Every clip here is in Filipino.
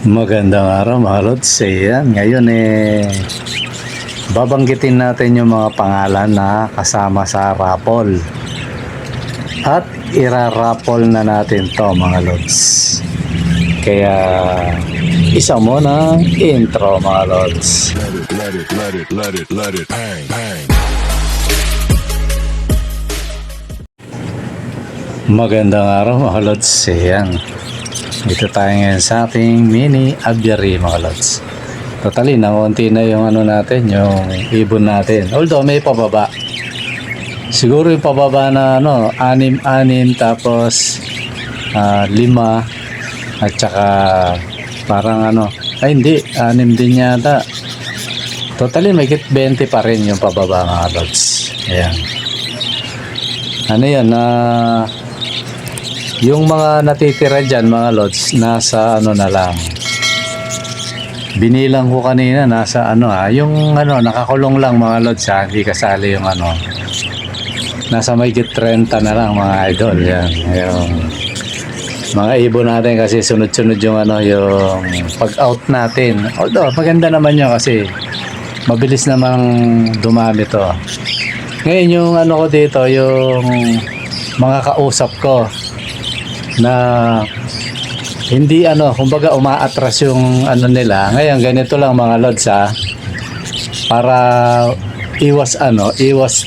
Magandang araw mga lods. Ayan, ngayon babanggitin natin yung mga pangalan na kasama sa raffle. At ira-raffle na natin to mga lods. Kaya isa mo na intro mga lods. Let it, bang, bang. Magandang araw mga lods. Ayan. Dito tayo ngayon sa ating mini aviary mga lods. Totally, nakunti na yung ano natin, yung ibon natin. Although may pababa. Siguro yung pababa na ano, 6 tapos 5 at saka parang ano, ay hindi, 6 din yata. Totally, may 20 pa rin yung pababa mga lods. Ayan. Ano yan, yung mga natitira dyan mga lods, nasa ano na lang. Binilang ko kanina, nasa ano yung ano, nakakulong lang mga lods hindi kasali yung ano. Nasa may 30 na lang mga idol. Yan, yung mga ibon natin kasi sunod-sunod yung ano, yung pag-out natin. Although maganda naman yun kasi mabilis namang dumami to. Ngayon yung ano ko dito, yung mga kausap ko na hindi ano, kumbaga umaatras yung ano nila. Ngayon ganito lang mga lods para iwas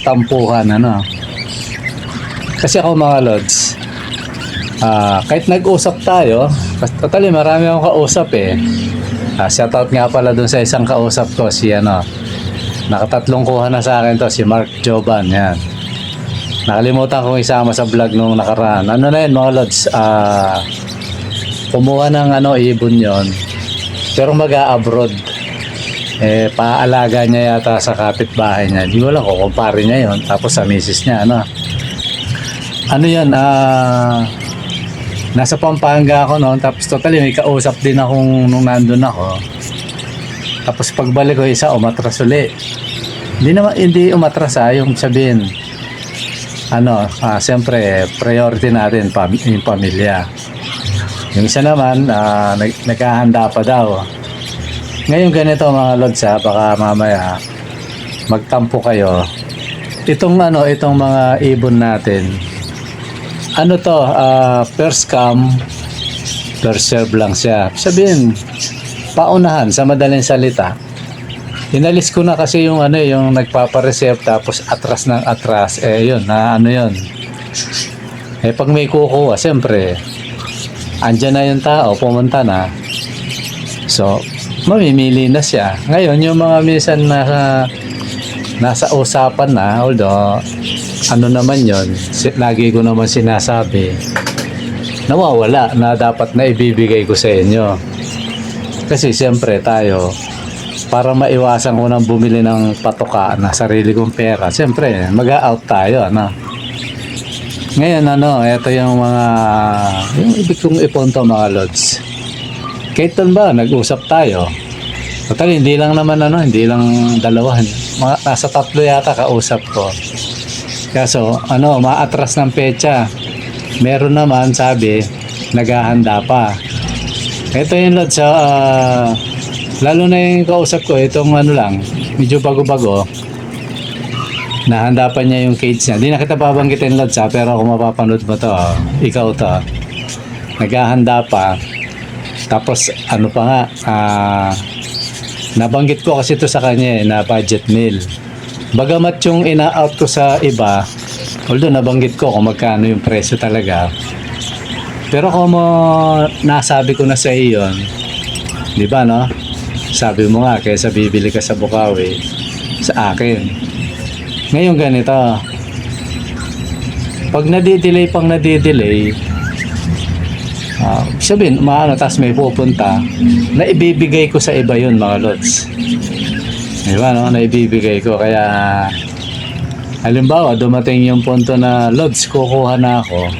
tampuhan ano. Kasi ako mga lods, kahit nag-usap tayo, totally marami akong kausap shoutout nga pala dun sa isang kausap ko, si ano, nakatatlong kuha na sa akin to, si Mark Joban, yan. Nakalimutan kong isama sa vlog nung nakaraan. Ano na yun mga lods, kumuha ng ano, ibon yon, pero mag-a-abroad. Paalaga niya yata sa kapitbahay niya. Di ko lang kung kumpare niya yon, tapos sa misis niya ano yan, nasa Pampanga ako noon, tapos totally may kausap din akong nung nandun ako. Tapos pagbalik ko isa, umatras uli. Hindi umatras yung sabihin, ano, siyempre priority natin yung pamilya. Yung isa naman, naghahanda pa daw. Ngayon ganito mga lods baka mamaya magtampo kayo. Itong mga ibon natin, ano to, first come first serve lang siya. Sabihin, paunahan sa madaling salita. Inalis ko na kasi yung yung nagpapa-reserve tapos atras ng atras, yun na yun. Pag may kukuha, siyempre andyan na yung tao, pumunta na, so mamimili na siya. Ngayon yung mga minsan nasa usapan na, although ano naman yun, lagi ko naman sinasabi, nawawala na dapat na ibibigay ko sa inyo. Kasi siyempre tayo, para maiwasan ko nang bumili ng patoka na sarili kong pera, siyempre mag-out tayo Ngayon ito yung ibig kong ipunto mga lods. Kailan ba nag-usap tayo? Total hindi lang naman hindi lang dalawa, nasa 3 yata kausap ko. Kaso maatras ng pecha. Meron naman sabi naghahanda pa. Ito yung lods, lalo na yung kausap ko, itong lang, medyo bago-bago, nahanda pa niya yung cage niya. Hindi na kita babanggitin lods pero kung mapapanood mo to, ikaw to, naghahanda pa. Tapos pa nga, nabanggit ko kasi to sa kanya na budget meal. Bagamat yung ina-out ko sa iba, although nabanggit ko kung magkano yung presyo talaga, pero kung nasabi ko na sa iyo yun, di ba sabi mo nga, kaysa bibili ka sa Bukawi, sa akin. Ngayon ganito, pag nadidelay sabihin, tapos may pupunta, na ibibigay ko sa iba yun mga lods. Diba na ibibigay ko. Kaya halimbawa, dumating yung punto na lods, kukuha na ako.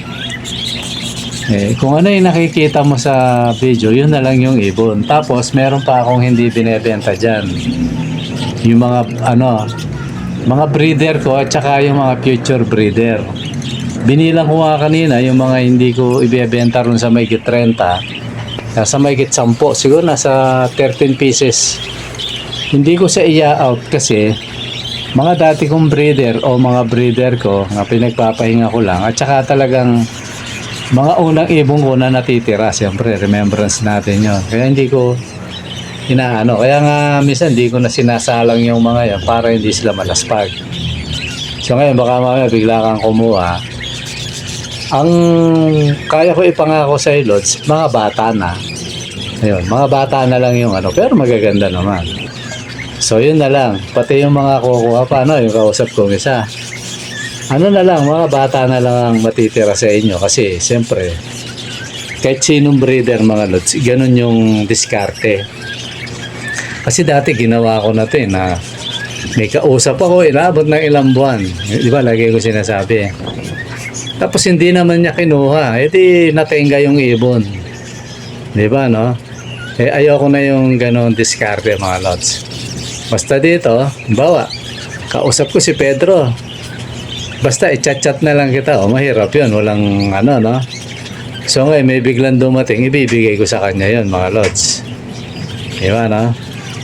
Kung ano yung nakikita mo sa video, yun na lang yung ibon. Tapos meron pa akong hindi binebenta dyan. Yung mga breeder ko at saka yung mga future breeder. Binilang ko nga kanina yung mga hindi ko ibebenta ron sa may 30. Nasa mahigit 10, siguro nasa 13 pieces. Hindi ko siya iya-out kasi mga dati kong breeder o mga breeder ko na pinagpapahinga ko lang at saka talagang mga unang ibong ko na natitira. Siyempre, remembrance natin yun. Kaya hindi ko inaano. Kaya nga minsan hindi ko na sinasalang yung mga yan para hindi sila malaspag. So ngayon baka mamaya bigla kang kumuha. Ang kaya ko ipangako sa Lods, mga bata na. Ayun, mga bata na lang yung ano, pero magaganda naman. So yun na lang, pati yung mga kukuha pa, no, yung kausap kong isa. Ano na lang, mga bata na lang ang matitira sa inyo kasi siyempre, kahit sinong breeder mga Lods, ganun yung diskarte. Kasi dati ginawa ko na ito na may kausap ako, inabot ng ilang buwan. Di ba, lagi ko sinasabi. Tapos hindi naman niya kinuha, di natenga yung ibon. Di ba, no? Ayoko na yung ganon diskarte mga Lods. Basta dito, bawa, kausap ko si Pedro. Basta i-chat-chat na lang kita. O mahirap yun, walang ano, no? So ngayon, may biglang dumating, ibibigay ko sa kanya yun mga Lods. Di ba, no?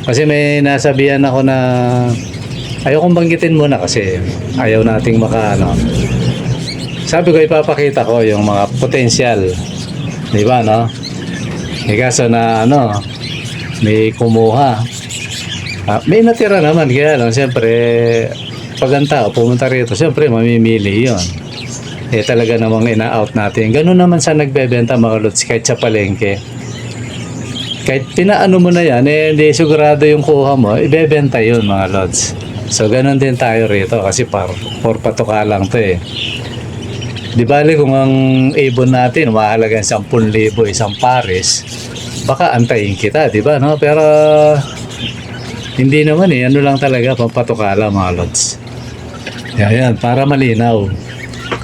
Kasi may nasabihan ako na ayokong banggitin muna kasi ayaw nating ano. Sabi ko ipapakita ko yung mga potensyal. Di ba, no? Kaso na ano, may kumuha. May natira naman kaya lang siyempre pag ang tao pumunta rito, siyempre mamimili yon. Talaga namang ina-out natin. Ganun naman sa nagbebenta mga Lods kahit sa palengke. Kahit pinaano mo na yan, hindi sigurado yung kuha mo, ibebenta yun mga Lods. So ganun din tayo rito kasi for patuka lang to Di bali kung ang ibon natin mahalagang 10,000 isang pares, baka antayin kita, di ba, no? Pero hindi naman ano lang talaga, pampatuka lang mga Lods. Yan, para malinaw.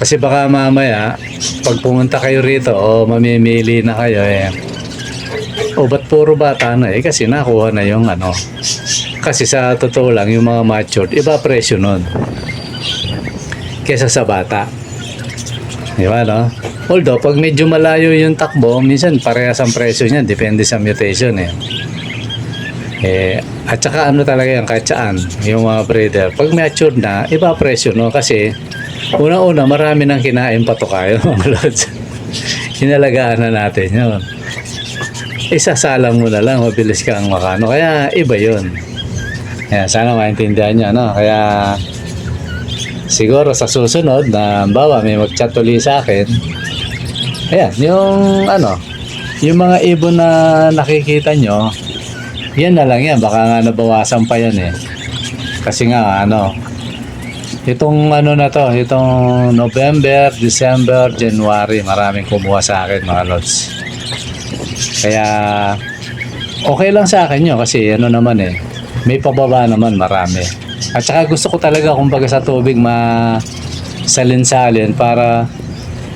Kasi baka mamaya, pag pumunta kayo rito o mamimili na kayo o ba't puro bata na kasi nakuha na yung ano. Kasi sa totoo lang, yung mga matured, iba presyo nun kesa sa bata. Di ba, no? Although, pag medyo malayo yung takbo, minsan parehas ang presyo niya. Depende sa mutation, At saka ano talaga yan, kahit saan, yung mga breeder. Pag matured na, iba presyo, no? Kasi, una-una, marami nang kinain patukayo, mga Lods. Hinalagaan na natin yun. Isasalang mo na lang, mabilis kang makano. Kaya, iba yun. Sana maintindihan nyo, no? Kaya, siguro sa susunod na bawa may mag-chat ulit sa akin. Ayan, yung ano, yung mga ibon na nakikita nyo, yan na lang yan. Baka nga nabawasan pa yan Kasi nga ano, itong ano na to, itong November, December, January, maraming kumuha sa akin mga Lods. Kaya okay lang sa akin yun kasi ano naman may pababa naman marami. At saka gusto ko talaga kumbaga sa tubig salin-salin para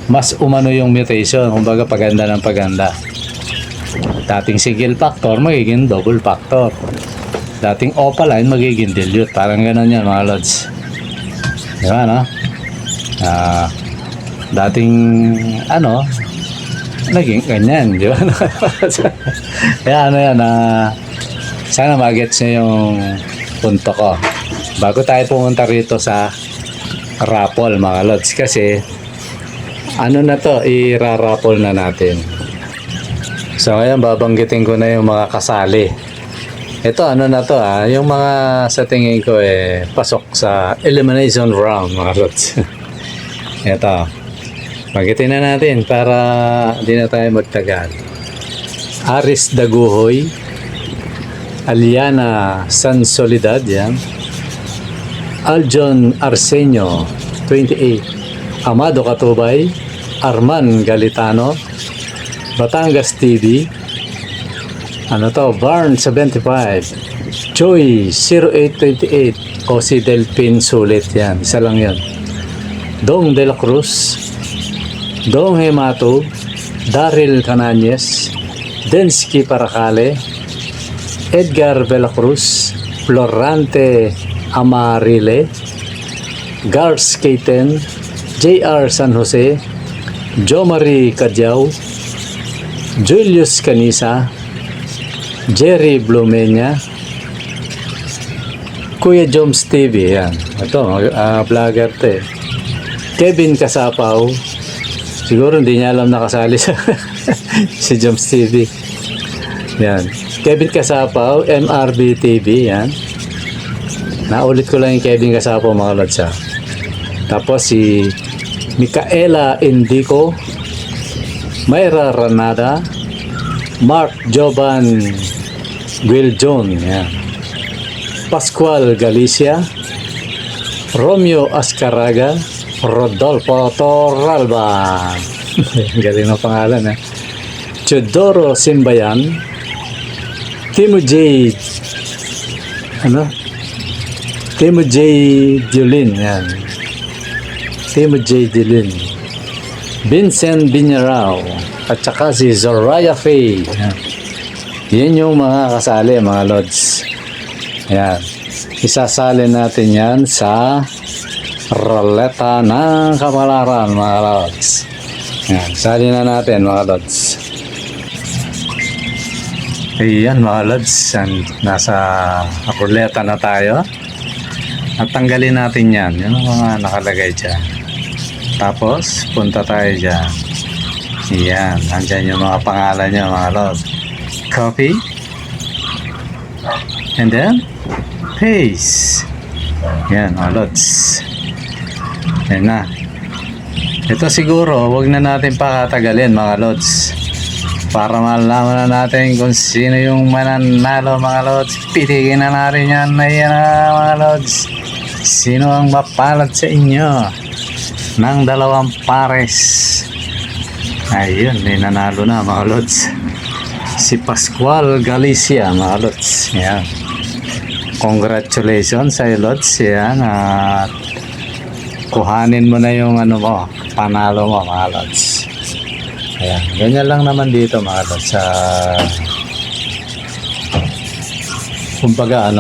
mas umano yung mutation. Kumbaga paganda ng paganda. Dating single factor, magiging double factor. Dating opaline, magiging dilute. Parang ganun yan mga Lods. Diba, no? Dating ano, naging ganyan. Diba? Kaya ano yan, sana magets nyo yung punto ko. Bago tayo pumunta rito sa raffle mga Lods kasi ano na to, i-raffle na natin. So ngayon babanggitin ko na yung mga kasali. Ito ano na to yung mga sa tingin ko pasok sa elimination round mga Lods. Ito, banggitin na natin para hindi na tayo magtagal. Aris Daguhoy, Aliana San Soledad, yan. Aljon Arsenio, 28. Amado Katubay, Arman Galitano, Batangas TV, Barn 75, Joy 0828, o si Delphin Sulit, yan. Isa lang yan. Dong De La Cruz, Dong Hemato, Daryl Cananyes, Densky Paracale, Edgar Velacruz, Florante Amarile, Gars Keiten, JR San Jose, Jo Marie Cadyao, Julius Canisa, Jerry Blumenya, Kuya Joms TV, yan. Ito, vlogger to eh. Kevin Kasapaw, siguro hindi niya alam nakasali sa si Joms TV. Yan. Kevin Kasapaw, MRB TV, yan. Naulit ko lang yung Kevin Kasapaw, mga lods, ha. Tapos si Micaela Indico, Mayra Ranada, Mark Jovan Guiljon, yan. Pascual Galicia, Romeo Ascaraga, Rodolfo Torralba. Galing ng pangalan, eh. Teodoro Simbayan, Timo J. Timo J. Dulin, yan. Timo J. Dulin. Vincent Binyarao, at saka si Zoraya Faye. Yan. Yan yung mga kasali, mga lods. Yan. Isasali natin yan sa Roleta ng Kapalaran, mga lods. Yan. Sali na natin, mga lods. Ayan, mga lods. Nasa Roleta na tayo. At tanggalin natin yan. Yan ang mga nakalagay dyan. Tapos, punta tayo dyan. Yan. Andyan yung mga pangalan nyo, mga lods. Copy. And then, paste. Yan, mga lods. Yan na. Ito siguro, wag na natin pakatagalin, mga lods. Para malaman na natin kung sino yung mananalo, mga lods. Pitikin na natin yan na yan, mga lods. Sino ang mapalad sa inyo ng 2 pares? Ayun, may nanalo na, mga lods. Si Pascual Galicia, mga lods. Yan. Congratulations sa lods. Yan. At kuhanin mo na yung panalo mo, mga lods. Ayan. Ganyan lang naman dito, mga lods. Kumbaga,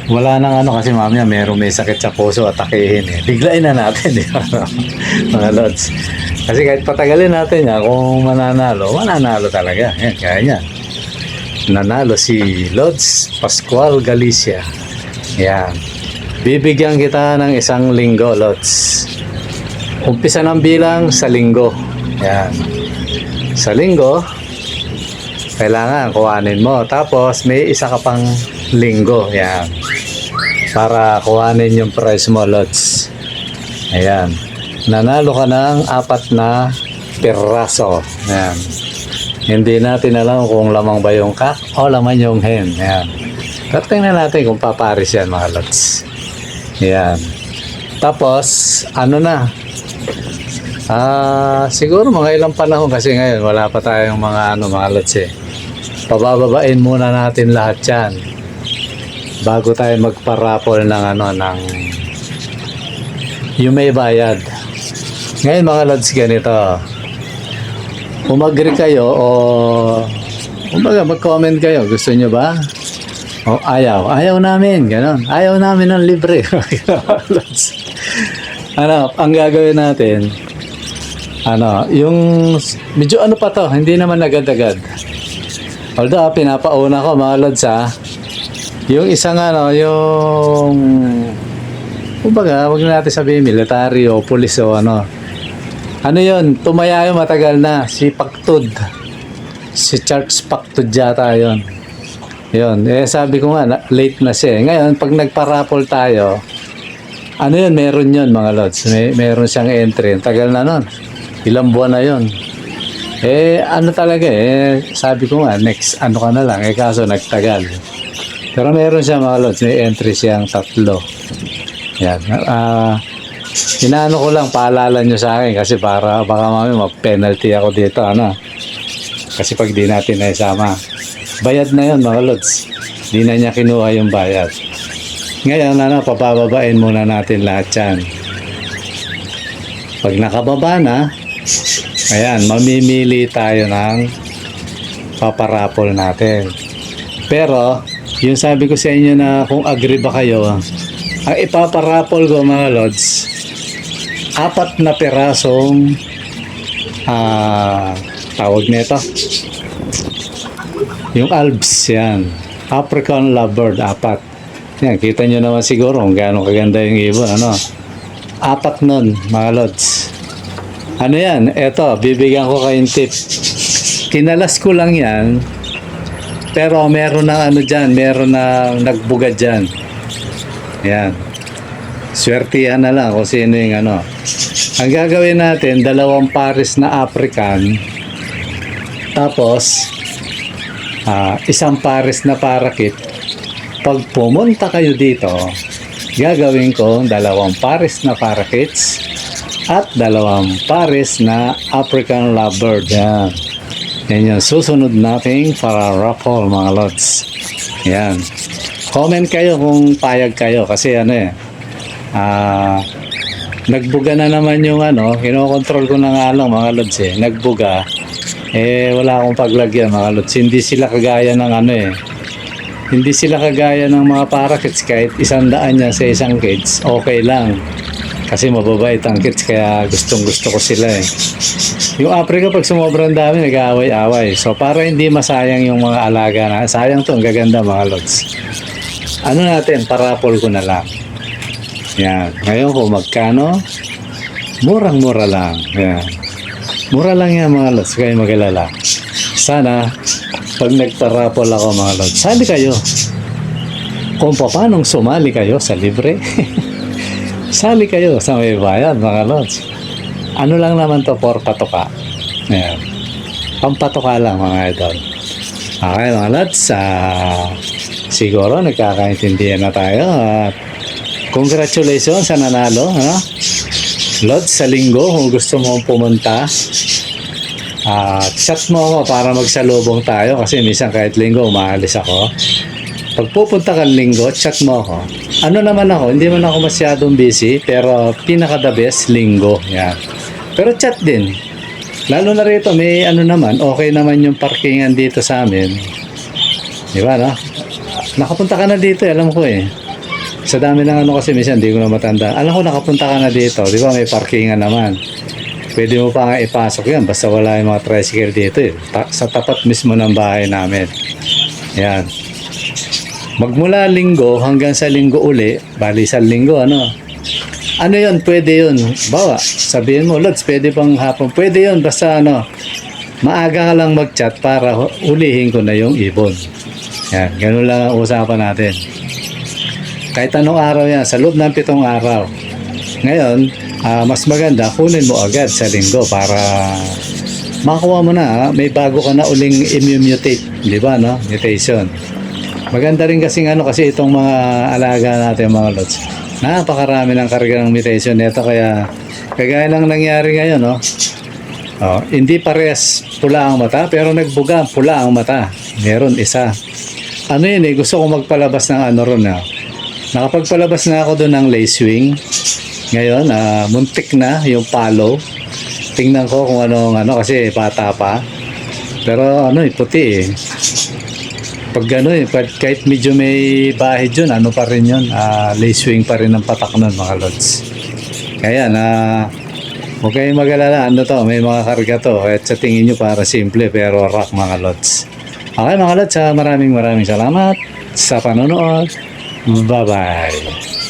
wala nang kasi mamaya may sakit sa puso at atakihin eh. Biglain na natin, di ba? Mga lods. Kasi kahit patagalin natin yan, kung mananalo talaga. Yan, kaya yan. Nanalo si Lods Pascual Galicia. Yan. Bibigyan kita ng 1 linggo, Lods. Umpisa ng bilang sa linggo. Yan. Sa linggo, kailangan kuhanin mo. Tapos, may isa ka pang linggo. Yan. Para kuhanin yung price mo, Lods. Ayan. Nanalo ka ng 4 na piraso. Ayan. Hindi natin alam kung lamang ba yung cock o laman yung hen. Ayan. Pero tingnan natin kung paparis yan, mga lods. Ayan. Tapos, siguro mga ilang panahon kasi ngayon wala pa tayong mga lods eh. Pabababain muna natin lahat yan bago tayo magparapol ng yung may bayad. Ngayon, mga lods, ganito. Kung mag-agree kayo o mag-comment kayo, gusto nyo ba? O ayaw namin, ganon. Ayaw namin ng libre. Lods. Ang gagawin natin, yung medyo pa to, hindi naman agad-agad. Although, pinapauna ko, mga lods, yung isang yung kumbaga, wag na natin sabihin military o pulis o yun, tumaya yung matagal na, si Pactud. Si Charles Pactud yata yun. Yun, sabi ko nga, late na siya. Ngayon, pag nagparapol tayo, meron yun, mga lods. Meron siyang entry. Tagal na nun. Ilang buwan na yun. Talaga sabi ko nga, next ka na lang. Kaso nagtagal. Pero meron siya, mga lods. May entry siyang 3. Yan. Inaano ko lang, paalala nyo sa akin kasi baka mamaya mag-penalty ako dito, kasi pag di natin naisama, bayad na yun, mga lods. Di na niya kinuha yung bayad. Ngayon, papababain muna natin lahat yan. Pag nakababa na, ayan, mamimili tayo ng paparapol natin. Pero, yung sabi ko sa inyo na kung agree ba kayo, ang ipaparapol ko, mga lods, 4 na pirasong tawag nito. Yung Alps, yan. African lovebird, 4. Yan, kita nyo naman siguro kung gaano kaganda yung ibon, ano. 4 nun, mga lods. Ano yan? Eto, bibigyan ko kayong tip. Kinalas ko lang yan, pero meron na ano dyan, meron na nagbuga dyan. Yan. Swertihan na lang kung sino yung ano. Ang gagawin natin, 2 pares na African, tapos 1 pares na parakit. Pag pumunta kayo dito, gagawin ko 2 pares na parakits at 2 pares na African lovebird. Yan. Yan yung susunod nating para raffle, mga lods. Yan. Comment kayo kung payag kayo kasi ano nagbuga na naman yung ano, kinokontrol ko na nga lang, mga lods nagbuga. Wala akong paglagyan, mga lods. Hindi sila kagaya ng ano hindi sila kagaya ng mga parakits. Kahit 100 yan sa isang kids, okay lang. Kasi mababait ang kids, kaya gustong gusto ko sila Yung Africa, pag sumobrang dami, nag-aaway-away. So, para hindi masayang yung mga alaga na, sayang to, ang gaganda, mga lods. Ano natin, parapol ko na lang. Yan. Ngayon kung magkano, murang-mura lang. Yan. Mura lang yan, mga lods, kayo mag-alala. Sana, pag nagparapol ako, mga lods, sali kayo. Kung paanong sumali kayo sa libre, sali kayo sa may bayad, mga lods. Ano lang naman to, for patoka. Ayan. Pampatoka lang, mga idol. Okay, mga lods, siguro nagkakaintindihan na tayo. At congratulations sa nanalo, ano? Lods, sa linggo, kung gusto mo pumunta, chat mo ako para magsalubong tayo kasi minsan kahit linggo umaalis ako. Pag pupunta ka linggo, chat mo ako. Ano naman ako, hindi man ako masyadong busy, pero pinaka the best linggo. Yan. Pero chat din. Lalo na rito, may ano naman, okay naman yung parkingan dito sa amin. Di ba, no? Nakapunta ka na dito, alam ko Sa dami ng ano kasi minsan, hindi ko na matanda. Alam ko nakapunta ka na dito, di ba may parkingan naman. Pwede mo pa nga ipasok yan, basta wala yung mga tricycle dito sa tapat mismo ng bahay namin. Yan. Magmula linggo hanggang sa linggo uli, bali sa linggo, ano yun, pwede yun. Bawa, sabihin mo, Lods, pwede pang hapon. Pwede yun, basta maaga ka lang mag-chat para ulihin ko na yung ibon. Yan, ganun lang ang usapan natin. Kahit anong araw yan, sa loob ng 7 araw. Ngayon, mas maganda, kunin mo agad sa linggo para makuha mo na, may bago ka na uling immutate, di ba, no? Mutation. Maganda rin kasi kasi itong mga alaga natin, mga lods. Napakarami ng karga ng mutation nito, kaya kagaya lang nangyari ngayon, no? Hindi parehas pula ang mata, pero nagbuga, pula ang mata. Meron isa. Ano yun gusto ko magpalabas ng ron nakapagpalabas na ako doon ng lacewing. Ngayon, muntik na yung palo. Tingnan ko kung kasi bata pa. Pero puti Pag kahit medyo may bahid yun, pa rin yun. Lacewing pa rin ang patak nun, mga lods. Kaya huwag kayong mag-alala. May mga karga to. Kahit sa tingin nyo para simple, pero rock, mga lods. Okay, mga lods, maraming salamat sa panonood. Bye-bye.